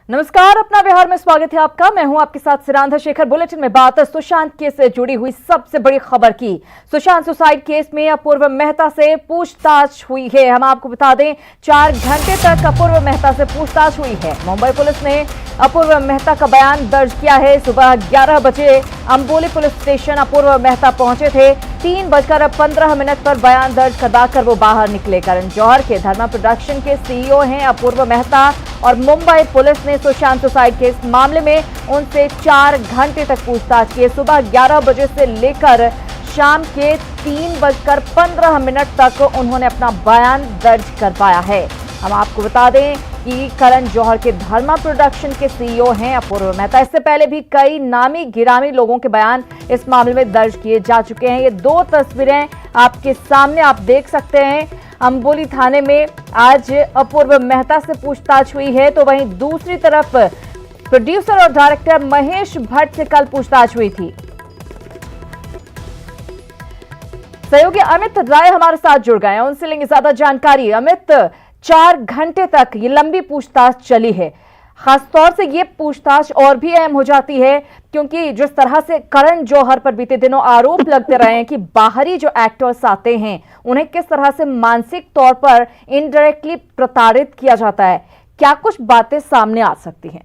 नमस्कार, अपना बिहार में स्वागत है आपका। मैं हूं आपके साथ सिरांधा शेखर। बुलेटिन में बात सुशांत केस से जुड़ी हुई सबसे बड़ी खबर की। सुशांत सुसाइड केस में अपूर्व मेहता से पूछताछ हुई है। हम आपको बता दें, 4 घंटे तक अपूर्व मेहता से पूछताछ हुई है। मुंबई पुलिस ने अपूर्व मेहता का बयान दर्ज किया है। सुबह 11 बजे अंबोली पुलिस स्टेशन अपूर्व मेहता पहुंचे थे। 3:15 पर बयान दर्ज कराकर वो बाहर निकले। करण जौहर के धर्मा प्रोडक्शन के सीईओ हैं अपूर्व मेहता, और मुंबई पुलिस ने सुशांत सुसाइड केस मामले में उनसे 4 घंटे तक पूछताछ की। सुबह 11 बजे से लेकर शाम के 3:15 तक उन्होंने अपना बयान दर्ज करवाया है। हम आपको बता दें कि करण जौहर के धर्मा प्रोडक्शन के सीईओ हैं अपूर्व मेहता। इससे पहले भी कई नामी गिरामी लोगों के बयान इस मामले में दर्ज किए जा चुके हैं। ये 2 तस्वीरें आपके सामने आप देख सकते हैं। अंबोली थाने में आज अपूर्व मेहता से पूछताछ हुई है, तो वहीं दूसरी तरफ प्रोड्यूसर और डायरेक्टर महेश भट्ट से कल पूछताछ हुई थी। सहयोगी अमित राय हमारे साथ जुड़ गए हैं, उनसे लेंगे ज्यादा जानकारी। अमित, 4 घंटे तक ये लंबी पूछताछ चली है। खासतौर से ये पूछताछ और भी अहम हो जाती है क्योंकि जिस तरह से करण जौहर पर बीते दिनों आरोप लगते रहे हैं कि बाहरी जो एक्टर्स आते हैं उन्हें किस तरह से मानसिक तौर पर इनडायरेक्टली प्रताड़ित किया जाता है, क्या कुछ बातें सामने आ सकती हैं?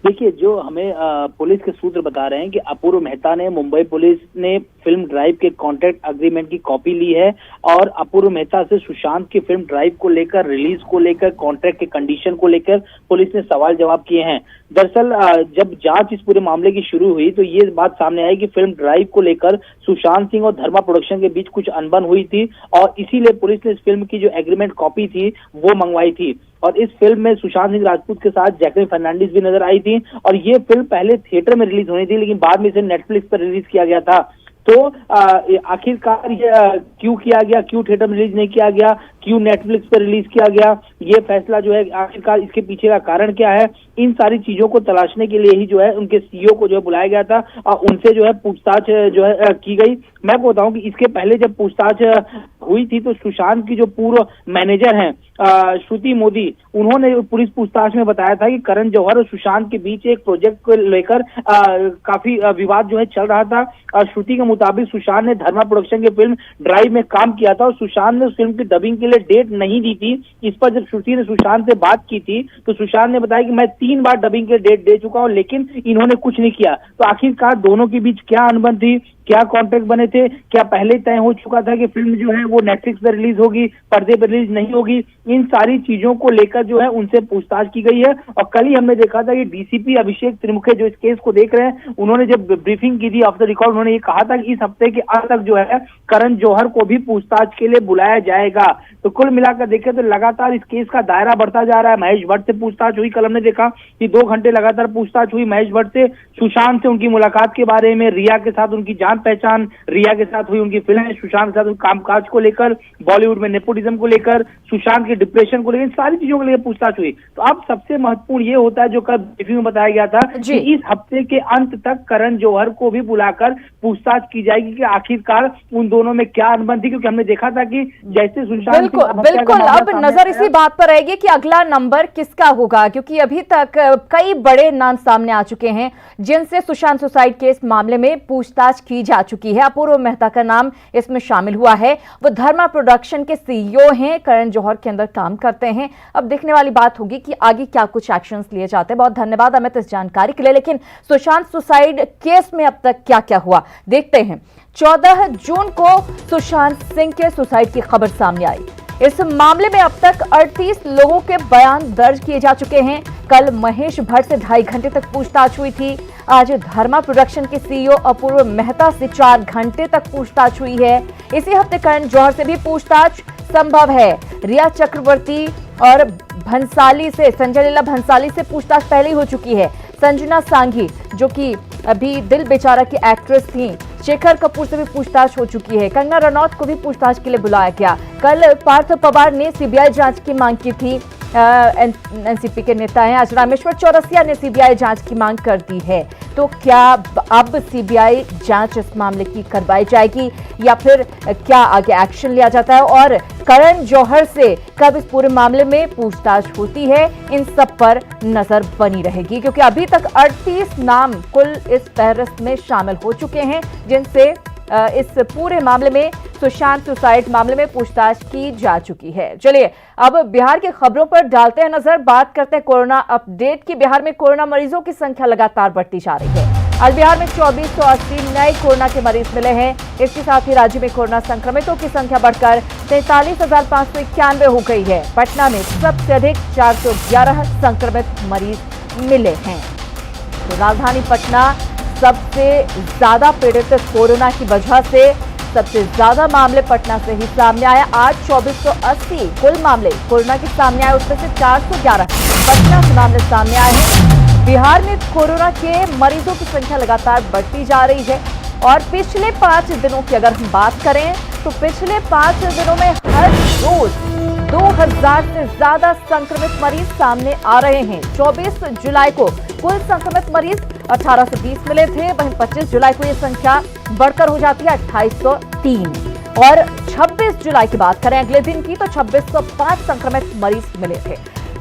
देखिए, जो हमें पुलिस के सूत्र बता रहे हैं कि अपूर्व मेहता ने मुंबई पुलिस ने फिल्म ड्राइव के कॉन्ट्रैक्ट अग्रीमेंट की कॉपी ली है और अपूर्व मेहता से सुशांत की फिल्म ड्राइव को लेकर, रिलीज को लेकर, कॉन्ट्रैक्ट के कंडीशन को लेकर पुलिस ने सवाल जवाब किए हैं। दरअसल जब जांच इस पूरे मामले की शुरू हुई तो ये बात सामने आई कि फिल्म ड्राइव को लेकर सुशांत सिंह और धर्मा प्रोडक्शन के बीच कुछ अनबन हुई थी और इसीलिए पुलिस ने इस फिल्म की जो एग्रीमेंट कॉपी थी वो मंगवाई थी। और इस फिल्म में सुशांत सिंह राजपूत के साथ जैकलीन फर्नांडिस भी नजर आई थी और ये फिल्म पहले थिएटर में रिलीज होनी थी लेकिन बाद में इसे नेटफ्लिक्स पर रिलीज किया गया था। तो आखिरकार ये क्यों किया गया, क्यों थिएटर में रिलीज नहीं किया गया, क्यों नेटफ्लिक्स पर रिलीज किया गया, ये फैसला जो है आखिरकार इसके पीछे का कारण क्या है, इन सारी चीजों को तलाशने के लिए ही जो है उनके सीईओ को जो है बुलाया गया था और उनसे जो है पूछताछ जो है की गई। मैं आपको बताऊं कि इसके पहले जब पूछताछ हुई थी तो सुशांत की जो पूर्व मैनेजर हैं श्रुति मोदी, उन्होंने पुलिस पूछताछ में बताया था कि करण जौहर और सुशांत के बीच एक प्रोजेक्ट को लेकर काफी विवाद जो है चल रहा था। श्रुति के मुताबिक सुशांत ने धर्मा प्रोडक्शन की फिल्म ड्राइव में काम किया था और सुशांत ने उस फिल्म की डबिंग के लिए डेट नहीं दी थी। इस पर जब श्रुति ने सुशांत से बात की थी तो सुशांत ने बताया कि मैं 3 बार डबिंग के डेट दे चुका हूं लेकिन इन्होंने कुछ नहीं किया। तो आखिरकार दोनों के बीच क्या अनबन थी, क्या कॉन्ट्रैक्ट बने थे, क्या पहले तय हो चुका था कि फिल्म जो है वो नेटफ्लिक्स पर रिलीज होगी, पर्दे पर रिलीज नहीं होगी, इन सारी चीजों को लेकर जो है उनसे पूछताछ की गई है। और कल ही हमने देखा था कि डीसीपी अभिषेक त्रिमुखे जो इस केस को देख रहे हैं, उन्होंने जब ब्रीफिंग की थी ऑफ द रिकॉर्ड, उन्होंने ये कहा था कि इस हफ्ते के अंत तक जो है करण जौहर को भी पूछताछ के लिए बुलाया जाएगा। तो कुल मिलाकर देखें तो लगातार इस केस का दायरा बढ़ता जा रहा है। महेश भट्ट से पूछताछ हुई, कल हमने देखा कि 2 घंटे लगातार पूछताछ हुई महेश भट्ट से, सुशांत से उनकी मुलाकात के बारे में, रिया के साथ उनकी जान पहचान, रिया के साथ हुई उनकी फिल्म, सुशांत के साथ कामकाज को लेकर, बॉलीवुड में नेपोटिज्म को लेकर, सुशांत के डिप्रेशन को लेकर, सारी चीजों को लेकर पूछताछ हुई। तो अब सबसे महत्वपूर्ण ये होता है जो कल ब्रीफिंग में बताया गया था कि इस हफ्ते के अंत तक करण जौहर को भी बुलाकर पूछताछ की जाएगी कि आखिरकार उन दोनों में क्या अनबन थी, क्योंकि हमने देखा था कि जैसे सुशांत बिल्कुल अब नजर इसी बात पर रहेगी कि अगला नंबर किसका होगा, क्योंकि अभी तक कई बड़े नाम सामने आ चुके हैं जिनसे सुशांत सुसाइड केस मामले में पूछताछ की जा चुकी है। अपूर्व मेहता का नाम इसमें शामिल हुआ है। वो धर्मा प्रोडक्शन के सीईओ हैं, करण जौहर के अंदर काम करते हैं। अब देखने वाली बात होगी कि आगे क्या कुछ एक्शंस लिए जाते हैं। बहुत धन्यवाद अमित इस जानकारी के लिए। लेकिन सुशांत सुसाइड केस में अब तक क्या क्या हुआ देखते हैं। 14 जून को सुशांत सिंह के सुसाइड की खबर सामने आई। इस मामले में अब तक 38 लोगों के बयान दर्ज किए जा चुके हैं। कल महेश भट्ट से 2.5 घंटे तक पूछताछ हुई थी। आज धर्मा प्रोडक्शन के सीईओ अपूर्व मेहता से 4 घंटे तक पूछताछ हुई है। इसी हफ्ते करण जौहर से भी पूछताछ संभव है। रिया चक्रवर्ती और भंसाली से, संजय लीला भंसाली से पूछताछ पहले ही हो चुकी है। संजना सांघी जो कि अभी दिल बेचारा की एक्ट्रेस थी, शेखर कपूर से भी पूछताछ हो चुकी है। कंगना रनौत को भी पूछताछ के लिए बुलाया गया। कल पार्थ पवार ने सीबीआई जांच की मांग की थी। एनसीपी के नेता हैं। आज रामेश्वर चौरसिया ने सीबीआई जांच की मांग कर दी है। तो क्या अब सीबीआई जांच इस मामले की करवाई जाएगी या फिर क्या आगे एक्शन लिया जाता है, और करण जौहर से कब इस पूरे मामले में पूछताछ होती है, इन सब पर नजर बनी रहेगी, क्योंकि अभी तक 38 नाम कुल इस फहरिस्त में शामिल हो चुके हैं जिनसे इस पूरे मामले में सुशांत सुसाइड मामले में पूछताछ की जा चुकी है। चलिए अब बिहार की खबरों पर डालते हैं नजर, बात करते हैं कोरोना अपडेट की। बिहार में कोरोना मरीजों की संख्या लगातार बढ़ती जा रही है। आज बिहार में 2480 नए कोरोना के मरीज मिले हैं। इसके साथ ही राज्य में कोरोना संक्रमितों की संख्या बढ़कर 43,591 हो गई है। पटना में सबसे अधिक 411 संक्रमित मरीज मिले हैं। तो राजधानी पटना सबसे ज्यादा पीड़ित कोरोना की वजह से सबसे ज्यादा मामले पटना से ही सामने आए। आज 2480 कुल मामले कोरोना के सामने आए, उसमें से 411 पटना से मामले सामने आए हैं। बिहार में कोरोना के मरीजों की संख्या लगातार बढ़ती जा रही है और पिछले 5 दिनों की अगर हम बात करें तो पिछले 5 दिनों में हर रोज 2000 से ज्यादा संक्रमित मरीज सामने आ रहे हैं। 24 जुलाई को कुल संक्रमित मरीज 1820 मिले थे, वहीं 25 जुलाई को यह संख्या बढ़कर हो जाती है 2803, और 26 जुलाई की बात करें अगले दिन की तो 2605 संक्रमित मरीज मिले थे।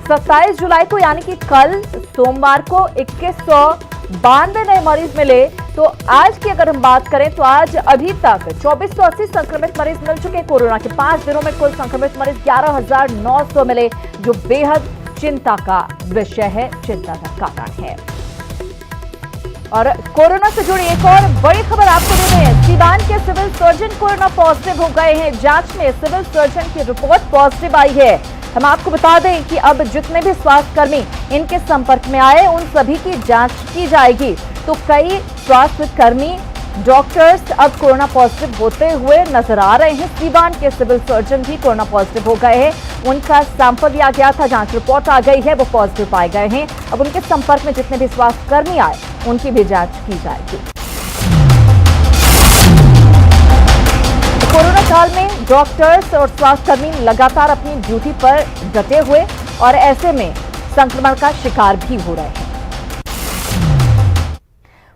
27 जुलाई को यानी कि कल सोमवार को 2192 नए मरीज मिले। तो आज की अगर हम बात करें तो आज अभी तक 2480 संक्रमित मरीज मिल चुके हैं। कोरोना के 5 दिनों में कुल संक्रमित मरीज 11,900 मिले, जो बेहद चिंता का विषय है, चिंता का कारण है। और कोरोना से जुड़ी एक और बड़ी खबर आपको दे रहे हैं। सीवान के सिविल सर्जन कोरोना पॉजिटिव हो गए हैं। जांच में सिविल सर्जन की रिपोर्ट पॉजिटिव आई है। हम आपको बता दें कि अब जितने भी स्वास्थ्यकर्मी इनके संपर्क में आए उन सभी की जांच की जाएगी। तो कई स्वास्थ्यकर्मी डॉक्टर्स अब कोरोना पॉजिटिव होते हुए नजर आ रहे हैं। सीवान के सिविल सर्जन भी कोरोना पॉजिटिव हो गए हैं। उनका सैंपल लिया गया था, जांच रिपोर्ट आ गई है, वो पॉजिटिव पाए गए हैं। अब उनके संपर्क में जितने भी स्वास्थ्यकर्मी आए उनकी भी जांच की जाएगी। कोरोना काल में डॉक्टर्स और स्वास्थ्यकर्मी लगातार अपनी ड्यूटी पर डटे हुए और ऐसे में संक्रमण का शिकार भी हो रहे हैं।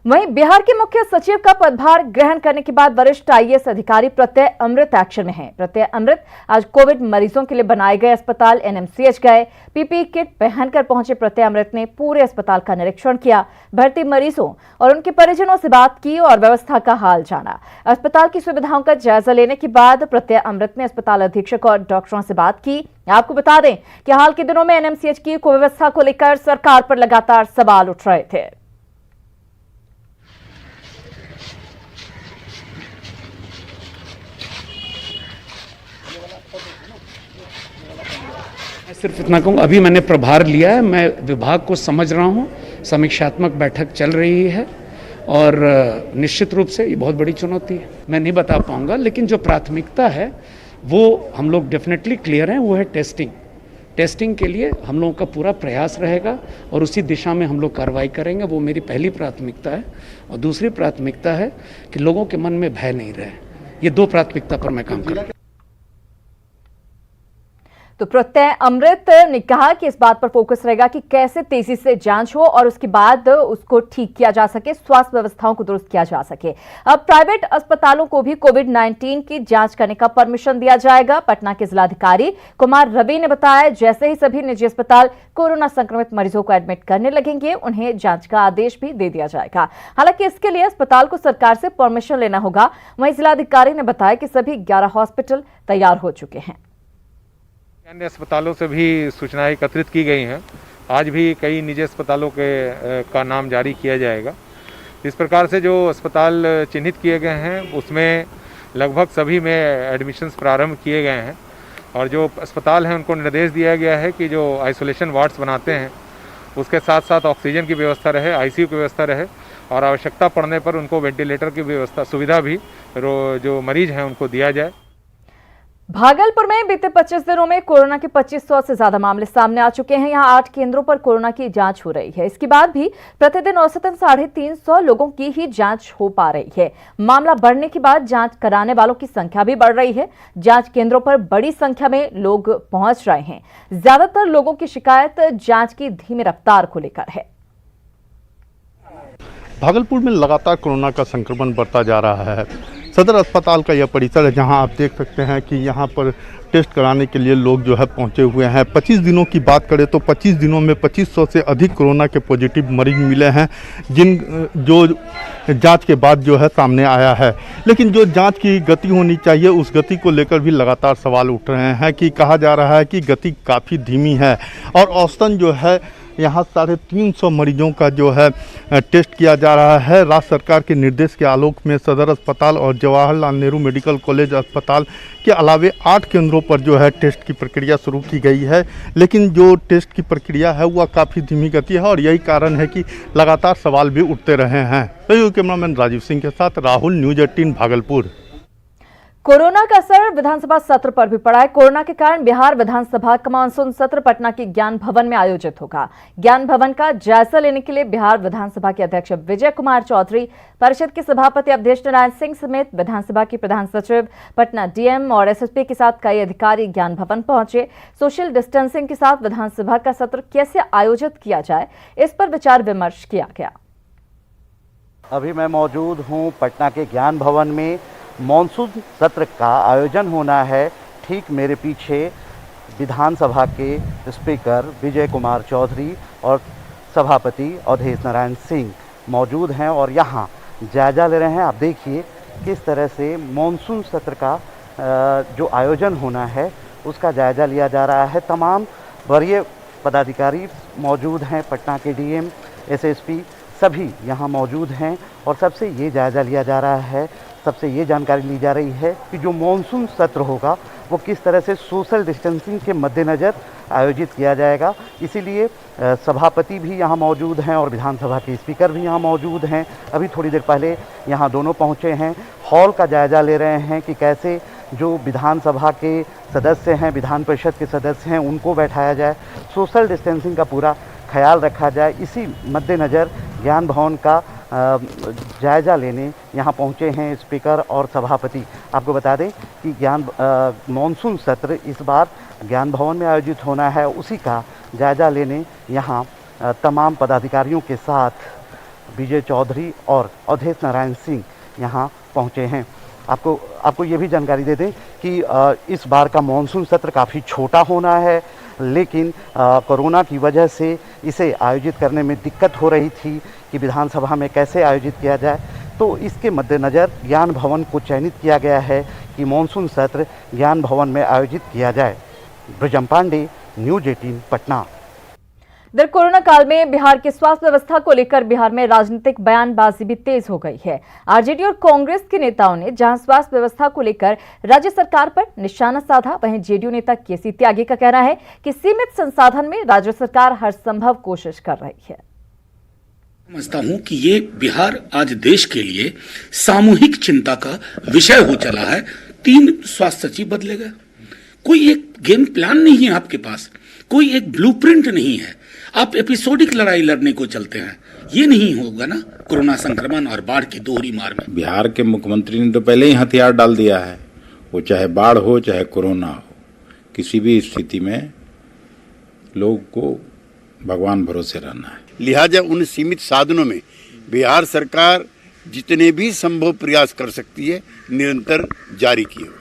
वहीं बिहार के मुख्य सचिव का पदभार ग्रहण करने के बाद वरिष्ठ आईएएस अधिकारी प्रत्यय अमृत एक्शन में हैं। प्रत्यय अमृत आज कोविड मरीजों के लिए बनाए गए अस्पताल एनएमसीएच गए। पीपीई किट पहनकर पहुंचे प्रत्यय अमृत ने पूरे अस्पताल का निरीक्षण किया, भर्ती मरीजों और उनके परिजनों से बात की और व्यवस्था का हाल जाना। अस्पताल की सुविधाओं का जायजा लेने के बाद प्रत्यय अमृत ने अस्पताल अधीक्षक और डॉक्टरों से बात की। आपको बता दें कि हाल के दिनों में एनएमसीएच की कुव्यवस्था को लेकर सरकार पर लगातार सवाल उठ रहे थे। सिर्फ इतना कहूँ, अभी मैंने प्रभार लिया है, मैं विभाग को समझ रहा हूँ, समीक्षात्मक बैठक चल रही है और निश्चित रूप से ये बहुत बड़ी चुनौती है। मैं नहीं बता पाऊँगा, लेकिन जो प्राथमिकता है वो हम लोग डेफिनेटली क्लियर हैं, वो है टेस्टिंग। टेस्टिंग के लिए हम लोगों का पूरा प्रयास रहेगा और उसी दिशा में हम लोग कार्रवाई करेंगे। वो मेरी पहली प्राथमिकता है। और दूसरी प्राथमिकता है कि लोगों के मन में भय नहीं रहे। ये 2 प्राथमिकता पर मैं काम करूँगा। तो प्रत्यय अमृत ने कहा कि इस बात पर फोकस रहेगा कि कैसे तेजी से जांच हो और उसके बाद उसको ठीक किया जा सके, स्वास्थ्य व्यवस्थाओं को दुरुस्त किया जा सके। अब प्राइवेट अस्पतालों को भी कोविड-19 की जांच करने का परमिशन दिया जाएगा। पटना के जिलाधिकारी कुमार रवि ने बताया, जैसे ही सभी निजी अस्पताल कोरोना संक्रमित मरीजों को एडमिट करने लगेंगे, उन्हें जांच का आदेश भी दे दिया जाएगा। हालांकि इसके लिए अस्पताल को सरकार से परमिशन लेना होगा। वहीं जिलाधिकारी ने बताया कि सभी 11 हॉस्पिटल तैयार हो चुके हैं। अन्य अस्पतालों से भी सूचनाएं एकत्रित की गई हैं। आज भी कई निजी अस्पतालों का नाम जारी किया जाएगा। इस प्रकार से जो अस्पताल चिन्हित किए गए हैं उसमें लगभग सभी में एडमिशन्स प्रारंभ किए गए हैं और जो अस्पताल हैं उनको निर्देश दिया गया है कि जो आइसोलेशन वार्ड्स बनाते हैं उसके साथ साथ ऑक्सीजन की व्यवस्था रहे, आईसीयू की व्यवस्था रहे और आवश्यकता पड़ने पर उनको वेंटिलेटर की व्यवस्था सुविधा भी जो मरीज हैं उनको दिया जाए। भागलपुर में बीते 25 दिनों में कोरोना के 2500 से ज्यादा मामले सामने आ चुके हैं। यहां 8 केंद्रों पर कोरोना की जांच हो रही है। इसके बाद भी प्रतिदिन औसतन 350 लोगों की ही जांच हो पा रही है। मामला बढ़ने के बाद जांच कराने वालों की संख्या भी बढ़ रही है। जांच केंद्रों पर बड़ी संख्या में लोग पहुंच रहे हैं। ज्यादातर लोगों की शिकायत जांच की धीमी रफ्तार को लेकर है। भागलपुर में लगातार कोरोना का संक्रमण बढ़ता जा रहा है। सदर अस्पताल का यह परिसर है जहां आप देख सकते हैं कि यहां पर टेस्ट कराने के लिए लोग जो है पहुंचे हुए हैं। 25 दिनों की बात करें तो 25 दिनों में 2500 से अधिक कोरोना के पॉजिटिव मरीज मिले हैं, जो जांच के बाद जो है सामने आया है। लेकिन जो जांच की गति होनी चाहिए उस गति को लेकर भी लगातार सवाल उठ रहे हैं कि कहा जा रहा है कि गति काफ़ी धीमी है और औसतन जो है यहाँ 350 मरीजों का जो है टेस्ट किया जा रहा है। राज्य सरकार के निर्देश के आलोक में सदर अस्पताल और जवाहरलाल नेहरू मेडिकल कॉलेज अस्पताल के अलावे 8 केंद्रों पर जो है टेस्ट की प्रक्रिया शुरू की गई है। लेकिन जो टेस्ट की प्रक्रिया है वह काफ़ी धीमी गति है और यही कारण है कि लगातार सवाल भी उठते रहे हैं। तो कैमरामैन राजीव सिंह के साथ राहुल, न्यूज़ 18 भागलपुर। कोरोना का असर विधानसभा सत्र पर भी पड़ा है। कोरोना के कारण बिहार विधानसभा का मानसून सत्र पटना के ज्ञान भवन में आयोजित होगा। ज्ञान भवन का जायजा लेने के लिए बिहार विधानसभा के अध्यक्ष विजय कुमार चौधरी, परिषद के सभापति अवधेश नारायण सिंह समेत विधानसभा के प्रधान सचिव, पटना डीएम और एसएसपी के साथ कई अधिकारी ज्ञान भवन पहुंचे। सोशल डिस्टेंसिंग के साथ विधानसभा का सत्र कैसे आयोजित किया जाए, इस पर विचार विमर्श किया गया। अभी मैं मौजूद हूं पटना के ज्ञान भवन में। मॉनसून सत्र का आयोजन होना है। ठीक मेरे पीछे विधानसभा के स्पीकर विजय कुमार चौधरी और सभापति अवधेश नारायण सिंह मौजूद हैं और यहाँ जायजा ले रहे हैं। आप देखिए किस तरह से मॉनसून सत्र का जो आयोजन होना है उसका जायजा लिया जा रहा है। तमाम वरीय पदाधिकारी मौजूद हैं, पटना के डीएम, एसएसपी सभी यहाँ मौजूद हैं और सबसे ये जायजा लिया जा रहा है, सबसे ये जानकारी ली जा रही है कि जो मॉनसून सत्र होगा वो किस तरह से सोशल डिस्टेंसिंग के मद्देनज़र आयोजित किया जाएगा। इसीलिए सभापति भी यहाँ मौजूद हैं और विधानसभा के स्पीकर भी यहाँ मौजूद हैं। अभी थोड़ी देर पहले यहाँ दोनों पहुँचे हैं, हॉल का जायज़ा ले रहे हैं कि कैसे जो विधानसभा के सदस्य हैं, विधान परिषद के सदस्य हैं, उनको बैठाया जाए, सोशल डिस्टेंसिंग का पूरा ख्याल रखा जाए। इसी मद्देनज़र ज्ञान भवन का जायज़ा लेने यहाँ पहुँचे हैं स्पीकर और सभापति। आपको बता दें कि मॉनसून सत्र इस बार ज्ञान भवन में आयोजित होना है, उसी का जायज़ा लेने यहाँ तमाम पदाधिकारियों के साथ विजय चौधरी और अवधेश नारायण सिंह यहाँ पहुँचे हैं। आपको ये भी जानकारी दे दें कि इस बार का मॉनसून सत्र काफ़ी छोटा होना है, लेकिन कोरोना की वजह से इसे आयोजित करने में दिक्कत हो रही थी कि विधानसभा में कैसे आयोजित किया जाए। तो इसके मद्देनज़र ज्ञान भवन को चयनित किया गया है कि मॉनसून सत्र ज्ञान भवन में आयोजित किया जाए। ब्रजम पांडे, न्यूज़ 18 पटना। इधर कोरोना काल में बिहार की स्वास्थ्य व्यवस्था को लेकर बिहार में राजनीतिक बयानबाजी भी तेज हो गई है। आरजेडी और कांग्रेस के नेताओं ने जहां स्वास्थ्य व्यवस्था को लेकर राज्य सरकार पर निशाना साधा, वहीं जेडीयू नेता केसी त्यागी का कहना है कि सीमित संसाधन में राज्य सरकार हर संभव कोशिश कर रही है। समझता हूं कि ये बिहार आज देश के लिए सामूहिक चिंता का विषय हो चला है। 3 स्वास्थ्य सचिव बदले गए, कोई एक गेम प्लान नहीं है आपके पास, कोई एक ब्लूप्रिंट नहीं है। आप एपिसोडिक लड़ाई लड़ने को चलते हैं, ये नहीं होगा ना कोरोना संक्रमण और बाढ़ की दोहरी मार में। बिहार के मुख्यमंत्री ने तो पहले ही हथियार डाल दिया है, वो चाहे बाढ़ हो चाहे कोरोना हो, किसी भी स्थिति में लोग को भगवान भरोसे रहना है। लिहाजा उन सीमित साधनों में बिहार सरकार जितने भी संभव प्रयास कर सकती है निरंतर जारी किए।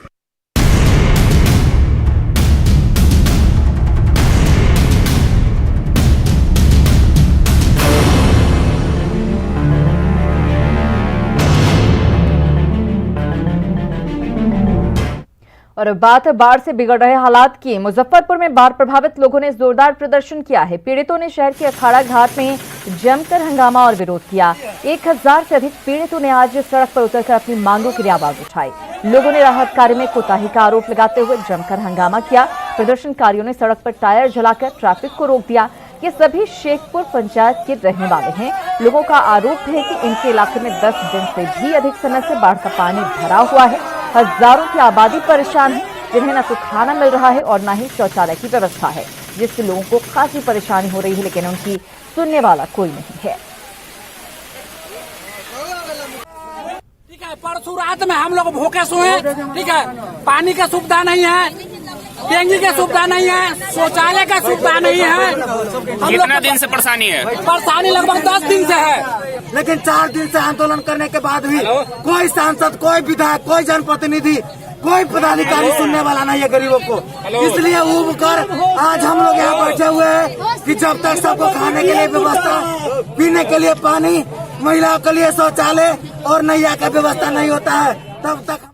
और बात है बाढ़ से बिगड़ रहे हालात की। मुजफ्फरपुर में बाढ़ प्रभावित लोगों ने जोरदार प्रदर्शन किया है। पीड़ितों ने शहर के अखाड़ा घाट में जमकर हंगामा और विरोध किया। 1000 से अधिक पीड़ितों ने आज सड़क पर उतरकर अपनी मांगों की आवाज उठाई। लोगों ने राहत कार्य में कोताही का आरोप लगाते हुए जमकर हंगामा किया। प्रदर्शनकारियों ने सड़क पर टायर जलाकर ट्रैफिक को रोक दिया। ये सभी शेखपुर पंचायत के रहने वाले हैं। लोगों का आरोप है कि इनके इलाके में 10 दिन से भी अधिक समय से बाढ़ का पानी भरा हुआ है। हजारों की आबादी परेशान है। जिन्हें न तो खाना मिल रहा है और न ही शौचालय की व्यवस्था है, जिससे लोगों को खासी परेशानी हो रही है, लेकिन उनकी सुनने वाला कोई नहीं है। ठीक है, परसों रात में हम लोग भूखे सोए, ठीक है, पानी का सुविधा नहीं है, डेंगू की सुविधा नहीं है, शौचालय का सुविधा नहीं है। कितना दिन से परेशानी है? परेशानी लगभग 10 दिन से है, लेकिन 4 दिन से आंदोलन करने के बाद भी कोई सांसद, कोई विधायक, कोई जनप्रतिनिधि, कोई पदाधिकारी सुनने वाला नहीं है गरीबों को। इसलिए उब कर आज हम लोग यहाँ बैठे हुए हैं कि जब तक सबको खाने के लिए व्यवस्था, पीने के लिए पानी, महिलाओं के लिए शौचालय और नैया का व्यवस्था नहीं होता है, तब तक।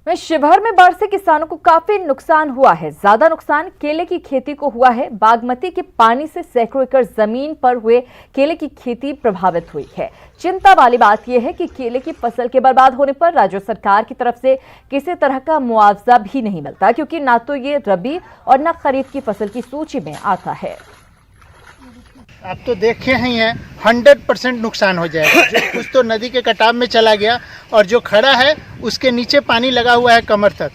में शिवहर में बाढ़ से किसानों को काफी नुकसान हुआ है। ज्यादा नुकसान केले की खेती को हुआ है। बागमती के पानी से सैकड़ों एकड़ जमीन पर हुए केले की खेती प्रभावित हुई है। चिंता वाली बात यह है कि केले की फसल के बर्बाद होने पर राज्य सरकार की तरफ से किसी तरह का मुआवजा भी नहीं मिलता, क्योंकि ना तो ये रबी और न खरीफ की फसल की सूची में आता है। आप तो देखे ही हैं 100% नुकसान हो जाएगा। जो कुछ तो नदी के कटाव में चला गया और जो खड़ा है उसके नीचे पानी लगा हुआ है कमर तक,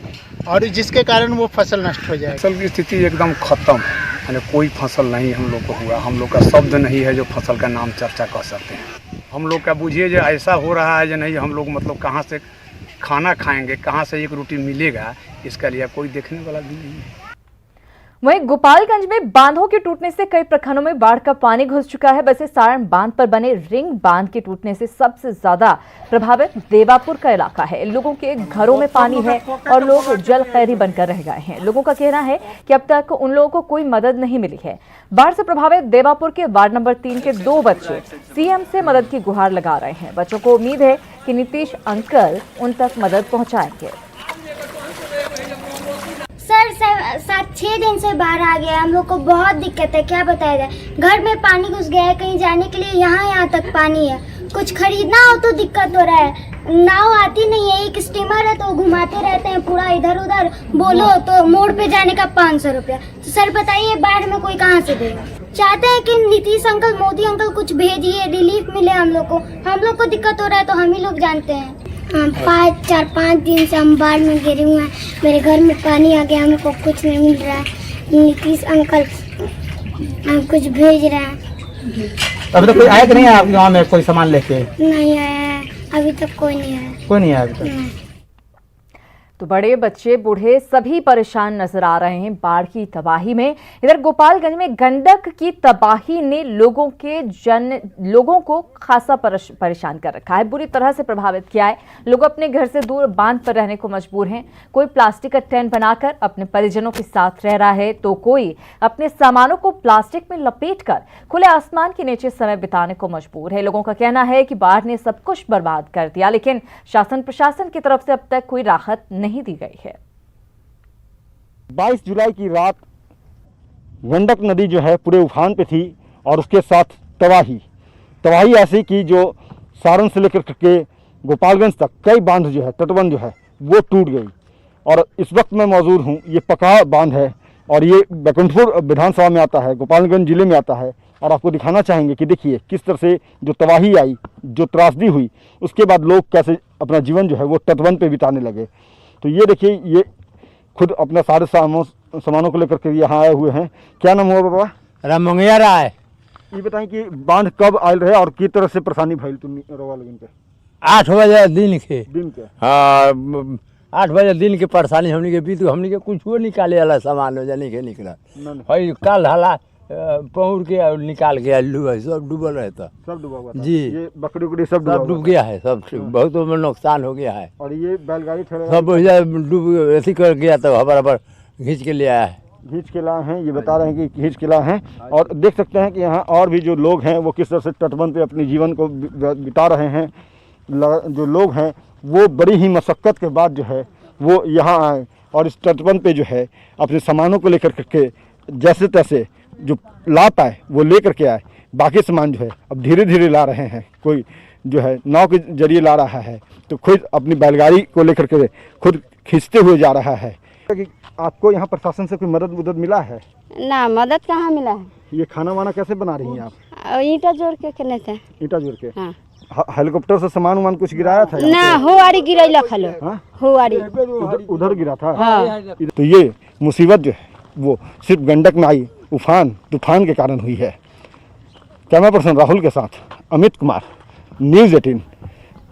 और जिसके कारण वो फसल नष्ट हो जाएगी। फसल की स्थिति एकदम खत्म है, कोई फसल नहीं हम लोग को हुआ। हम लोग का शब्द नहीं है जो फसल का नाम चर्चा कर सकते हैं। हम लोग का बुझिए जो ऐसा हो रहा है जो नहीं, हम लोग मतलब कहाँ से खाना खाएंगे, कहाँ से एक रोटी मिलेगा, इसका लिए कोई देखने वाला भी नहीं है। वहीं गोपालगंज में बांधों के टूटने से कई प्रखंडों में बाढ़ का पानी घुस चुका है। वैसे सारण बांध पर बने रिंग बांध के टूटने से सबसे ज्यादा प्रभावित देवापुर का इलाका है। लोगों के घरों में पानी है और लोग जल कैदी बनकर रह गए हैं। लोगों का कहना है कि अब तक उन लोगों को कोई मदद नहीं मिली है। बाढ़ से प्रभावित देवापुर के वार्ड नंबर 3 के 2 बच्चे सीएम से मदद की गुहार लगा रहे हैं। बच्चों को उम्मीद है कि नीतीश अंकल उन तक मदद पहुंचाएंगे। सर 7-6 दिन से बाढ़ आ गया, हम लोग को बहुत दिक्कत है, क्या बताया जाए। घर में पानी घुस गया है, कहीं जाने के लिए यहाँ तक पानी है। कुछ खरीदना हो तो दिक्कत हो रहा है। नाव आती नहीं है, एक स्टीमर है तो घुमाते रहते हैं पूरा इधर उधर। बोलो तो मोड़ पे जाने का 500 रुपया। तो सर बताइए बाढ़ में कोई कहाँ से देगा। चाहते हैं कि नीतीश अंकल, मोदी अंकल कुछ भेजिए, रिलीफ मिले हम लोग को। हम लोग को दिक्कत हो रहा है तो हम ही लोग जानते हैं। 4-5 दिन से हम बाढ़ में गिरे हुए हैं। मेरे घर में पानी आ गया, हमको कुछ नहीं मिल रहा है। नीतीश अंकल हम कुछ भेज रहे हैं। अभी तो कोई आया कि नहीं आया आपके गाँव में कोई सामान लेके? नहीं आया है, अभी तक कोई नहीं आया। कोई नहीं आया अभी तक। तो बड़े बच्चे बूढ़े सभी परेशान नजर आ रहे हैं बाढ़ की तबाही में। इधर गोपालगंज में गंडक की तबाही ने लोगों को खासा परेशान कर रखा है, बुरी तरह से प्रभावित किया है। लोग अपने घर से दूर बांध पर रहने को मजबूर हैं। कोई प्लास्टिक का टेंट बनाकर अपने परिजनों के साथ रह रहा है, तो कोई अपने सामानों को प्लास्टिक में लपेटकर खुले आसमान के नीचे समय बिताने को मजबूर है। लोगों का कहना है कि बाढ़ ने सब कुछ बर्बाद कर दिया, लेकिन शासन प्रशासन की तरफ से अब तक कोई राहत नहीं दी गई है। 22 जुलाई की रात गंडक नदी जो है पूरे उफान पे थी और उसके साथ तबाही ऐसी कि जो सारण से लेकर के गोपालगंज तक कई बांध जो है, तटबंध जो है वो टूट गई। और इस वक्त मैं मौजूद हूँ, ये पका बांध है और ये बैकुंठपुर विधानसभा में आता है, गोपालगंज जिले में आता है। और आपको दिखाना चाहेंगे कि देखिए किस तरह से जो तबाही आई, जो त्रासदी हुई, उसके बाद लोग कैसे अपना जीवन जो है वो तटबंध पे बिताने लगे। तो ये देखिए, ये खुद अपने सारे सामानों को लेकर के यहाँ आए हुए हैं। क्या नाम हुआ बाबा? रामंगैया राय। ये बताएं कि बांध कब आयल रहे और किस तरह से परेशानी भइल तुम रोवा लगन पे? 8 बजे दिन के। हाँ, 8 बजे दिन के परेशानी हमनी के बीत, हमनी के कुछ वो निकाले वाला सामान हो जाने के निकला। भाई कल हला पहुर के और निकाल के आलू है, सब डूबल रहता, सब डूबा हुआ था जी। ये बकरी उकरी सब डूब गया है, सब बहुत नुकसान हो गया है। और ये बैलगाड़ी सब डूब ऐसी कर गया तो हबर घींच के ले आया है। घींच के लाए हैं, ये बता रहे हैं कि घींच के लाए हैं। और देख सकते हैं कि यहाँ और भी जो लोग हैं वो किस तरह से तटबंध पे अपने जीवन को बिता रहे हैं। जो लोग हैं वो बड़ी ही मशक्क़त के बाद जो है वो यहाँ आए और इस तटबंध पे जो है अपने सामानों को लेकर के जैसे तैसे जो ला पाए वो लेकर के आए। बाकी सामान जो है अब धीरे धीरे ला रहे हैं, कोई जो है नाव के जरिए ला रहा है, तो खुद अपनी बैलगाड़ी को लेकर के खुद खींचते हुए जा रहा है। कि आपको यहाँ प्रशासन से कोई मदद मिला है? ना, मदद कहाँ मिला है। ये खाना वाना कैसे बना रही हैं आप? ईंटा जोड़ के करने थे। ईंटा जोड़ के? हाँ। हेलीकॉप्टर से सामान वामान कुछ गिराया था? ना, होवारी गिरैला खलो। होवारी उधर गिरा था। हाँ। तो ये मुसीबत जो है वो सिर्फ गंडक में आई तूफान के कारण हुई है। कैमरा पर्सन राहुल के साथ अमित कुमार, न्यूज़ 18,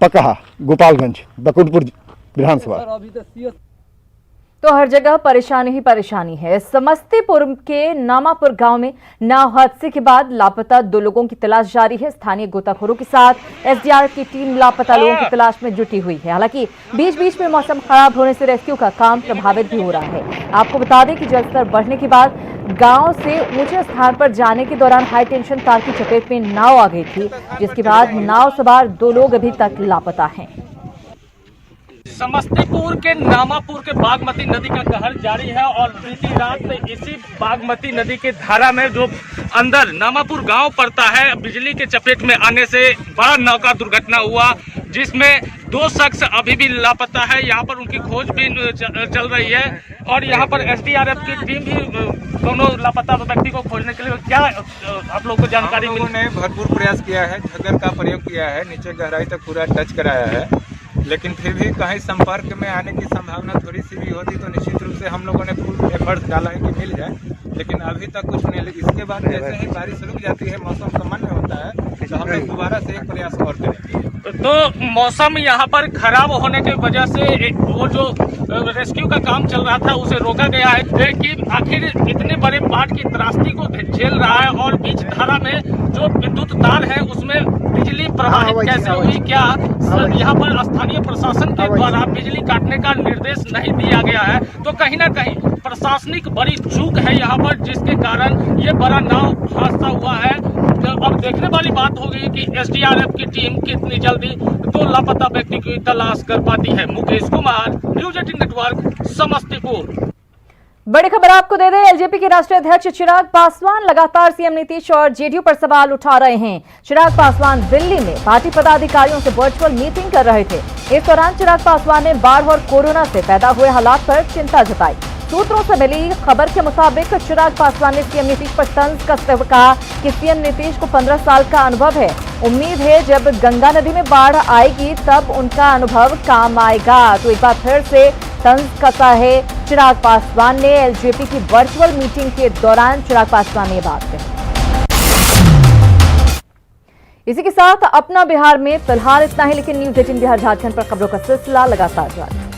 पकहा, गोपालगंज, बकुटपुर विधानसभा। तो हर जगह परेशानी ही परेशानी है। समस्तीपुर के नामापुर गांव में नाव हादसे के बाद लापता 2 लोगों की तलाश जारी है। स्थानीय गोताखोरों के साथ एसडीआरएफ की टीम लापता लोगों की तलाश में जुटी हुई है। हालांकि बीच बीच में मौसम खराब होने से रेस्क्यू का काम प्रभावित भी हो रहा है। आपको बता दें कि जलस्तर बढ़ने के बाद गांव से ऊंचे स्थान पर जाने के दौरान हाई टेंशन तार की चपेट में नाव आ गई थी, जिसके बाद नाव सवार 2 लोग अभी तक लापता हैं। समस्तीपुर के नामापुर के बागमती नदी का कहर जारी है और बीती रात से इसी बागमती नदी के धारा में जो अंदर नामापुर गांव पड़ता है, बिजली के चपेट में आने से बड़ा नौका दुर्घटना हुआ, जिसमें 2 शख्स अभी भी लापता है। यहाँ पर उनकी खोजबीन चल रही है और यहाँ पर एसडीआरएफ की टीम भी दोनों लापता व्यक्ति को खोजने के लिए क्या आप लोगों को जानकारी मिली? ने भरपूर प्रयास किया है, झगर का प्रयोग किया है, नीचे गहराई तक पूरा टच कराया है, लेकिन फिर भी कहीं संपर्क में आने की संभावना थोड़ी सी भी होती तो निश्चित रूप से हम लोगों ने फुल एफर्ट्स डाला है कि मिल जाए, लेकिन अभी तक कुछ नहीं। इसके बाद जैसे ही बारिश रुक जाती है, मौसम सामान्य होता है, तो हम लोग दोबारा से एक प्रयास और करेंगे। तो मौसम यहाँ पर खराब होने की वजह से वो जो रेस्क्यू का काम चल रहा था उसे रोका गया है, लेकिन आखिर इतने बड़े बाढ़ की त्रासदी को झेल रहा है और बीच धारा में जो विद्युत तार है उसमें बिजली प्रवाहित कैसे हुई, क्या यहाँ पर स्थानीय प्रशासन के द्वारा बिजली काटने का निर्देश नहीं दिया गया है, तो कहीं ना कहीं प्रशासनिक बड़ी चूक है यहाँ पर, जिसके कारण ये बड़ा नाव हादसा हुआ है। अब देखने वाली बात होगी कि एसडीआरएफ की टीम कितनी जल्दी 2 लापता व्यक्ति की तलाश कर पाती है। Mukesh Kumar, news 18 network, Samastipur. बड़ी खबर आपको दे दें, एलजेपी के राष्ट्रीय अध्यक्ष चिराग पासवान लगातार सीएम नीतीश और जेडीयू पर सवाल उठा रहे हैं। चिराग पासवान दिल्ली में पार्टी पदाधिकारियों से वर्चुअल मीटिंग कर रहे थे। इस दौरान चिराग पासवान ने बाढ़ और कोरोना से पैदा हुए हालात पर चिंता जताई। सूत्रों से मिली खबर के मुताबिक चिराग पासवान ने सीएम नीतीश पर तंज कसते हुए कहा कि सीएम नीतीश को 15 साल का अनुभव है। उम्मीद है जब गंगा नदी में बाढ़ आएगी तब उनका अनुभव काम आएगा। तो एक बार फिर से तंज कसा है चिराग पासवान ने। एलजेपी की वर्चुअल मीटिंग के दौरान चिराग पासवान ने ये बात कही। इसी के साथ अपना बिहार में फिलहाल इतना ही, लेकिन न्यूज़ 18 बिहार झारखंड पर खबरों का सिलसिला लगातार जारी।